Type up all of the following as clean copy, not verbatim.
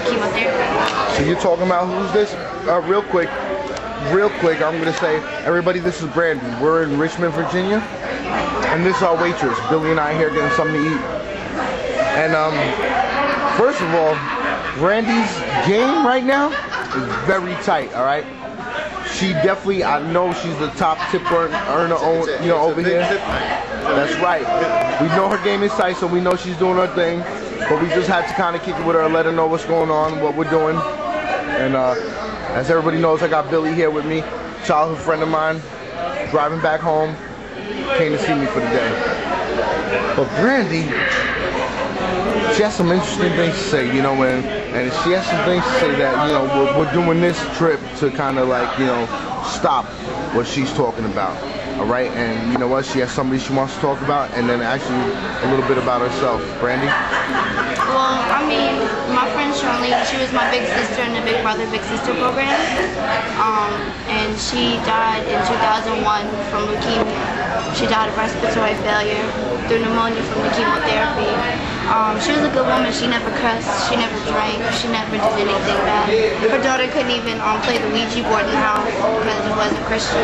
chemotherapy. So you're talking about who's this? Real quick, I'm gonna say, everybody, this is Brandy. We're in Richmond, Virginia, and this is our waitress. Billy and I here getting something to eat. And first of all, Brandy's game right now is very tight. All right, she definitely, I know she's the top tip earner, over here. That's right. We know her game is tight, so we know she's doing her thing. But we just had to kind of kick it with her, let her know what's going on, what we're doing. And as everybody knows, I got Billy here with me, childhood friend of mine, driving back home, came to see me for the day. But Brandy, she has some interesting things to say, and she has some things to say that, we're doing this trip to kind of like, stop what she's talking about. All right, and you know what? She has somebody she wants to talk about, and then actually a little bit about herself. Brandy? Well, I mean, my friend Shirley, she was my big sister in the Big Brother Big Sister program, and she died in 2001 from leukemia. She died of respiratory failure through pneumonia from the chemotherapy. She was a good woman. She never cussed, she never drank, she never did anything bad. Her daughter couldn't even play the Ouija board in the house because it wasn't Christian.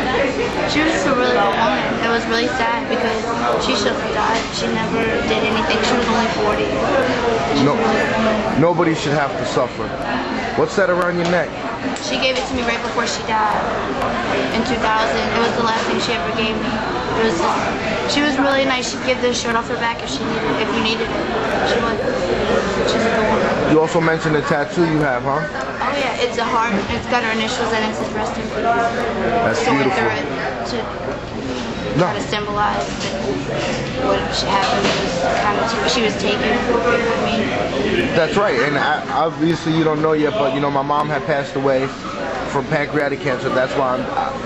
She was just a really good woman. It was really sad because she should have died. She never did anything. She was only 40. Nobody should have to suffer. What's that around your neck? She gave it to me right before she died in 2000. It was the last thing she ever gave me. She was really nice. She'd give the shirt off her back if you needed it. She would. She's a good woman. You also mentioned the tattoo you have, huh? Oh yeah, it's a heart. It's got her initials and it says rest in peace. That's beautiful. Try to symbolize what she happened. She was taken. I mean. That's right, and obviously you don't know yet, but my mom had passed away from pancreatic cancer. That's why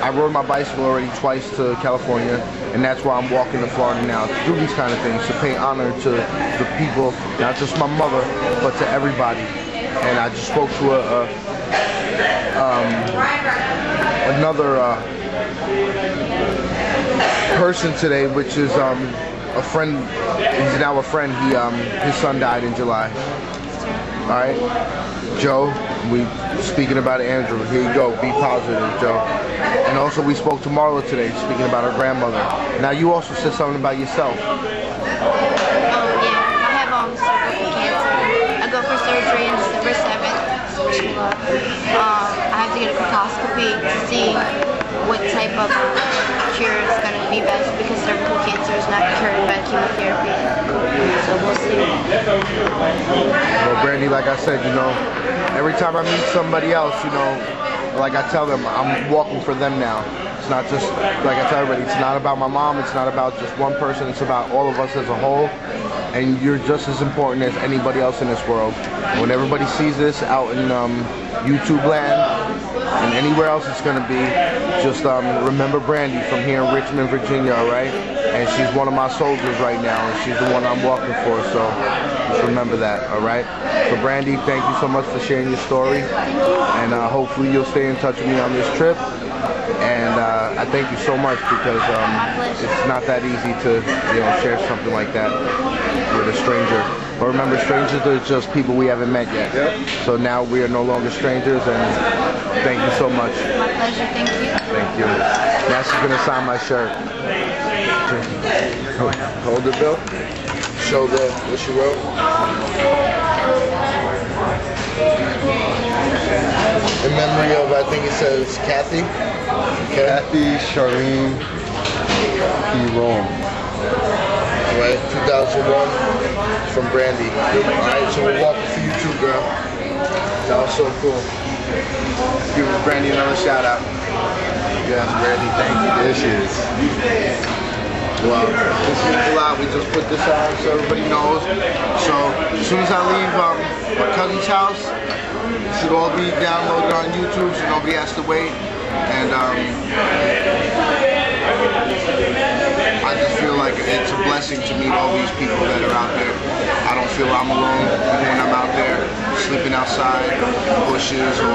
I rode my bicycle already twice to California, and that's why I'm walking to Florida now to do these kind of things, to pay honor to the people, not just my mother, but to everybody. And I just spoke to another person today, which is a friend. He's now a friend. His son died in July. All right, Joe. We speaking about Andrew. Here you go. Be positive, Joe. And also we spoke to Marla today, speaking about her grandmother. Now you also said something about yourself. Oh yeah, I have cervical cancer. I go for surgery on December 7th. I have to get a colposcopy to see what type of cure is going to be best, because cervical cancer is not cured by chemotherapy. So we'll see. Well, Brandy, like I said, every time I meet somebody else, like I tell them, I'm walking for them now. It's not just, like I tell everybody, it's not about my mom, it's not about just one person, it's about all of us as a whole. And you're just as important as anybody else in this world. When everybody sees this out in YouTube land and anywhere else it's going to be, just remember Brandy from here in Richmond, Virginia, all right? And she's one of my soldiers right now, and she's the one I'm walking for, so just remember that, all right? So Brandy, thank you so much for sharing your story, and hopefully you'll stay in touch with me on this trip. And I thank you so much, because it's not that easy to share something like that with a stranger. But remember, strangers are just people we haven't met yet. Yep. So now we are no longer strangers, and thank you so much. My pleasure, thank you. Thank you. Now she's going to sign my shirt. Hold it, Bill. Show what she wrote. In memory of, I think it says Kathy. Okay. Kathy Charlene P. Rome. Right, 2001 from Brandy. Alright, so we're walking for you too, girl. That was so cool. Give Brandy another shout out. Yes, Brandy, thank you. There she is. Well, this means a lot. We just put this on so everybody knows. So as soon as I leave my cousin's house, it should all be downloaded on YouTube, so nobody has to wait. And I just feel like it's a blessing to meet all these people that are out there. I don't feel I'm alone when I'm out there sleeping outside, bushes, or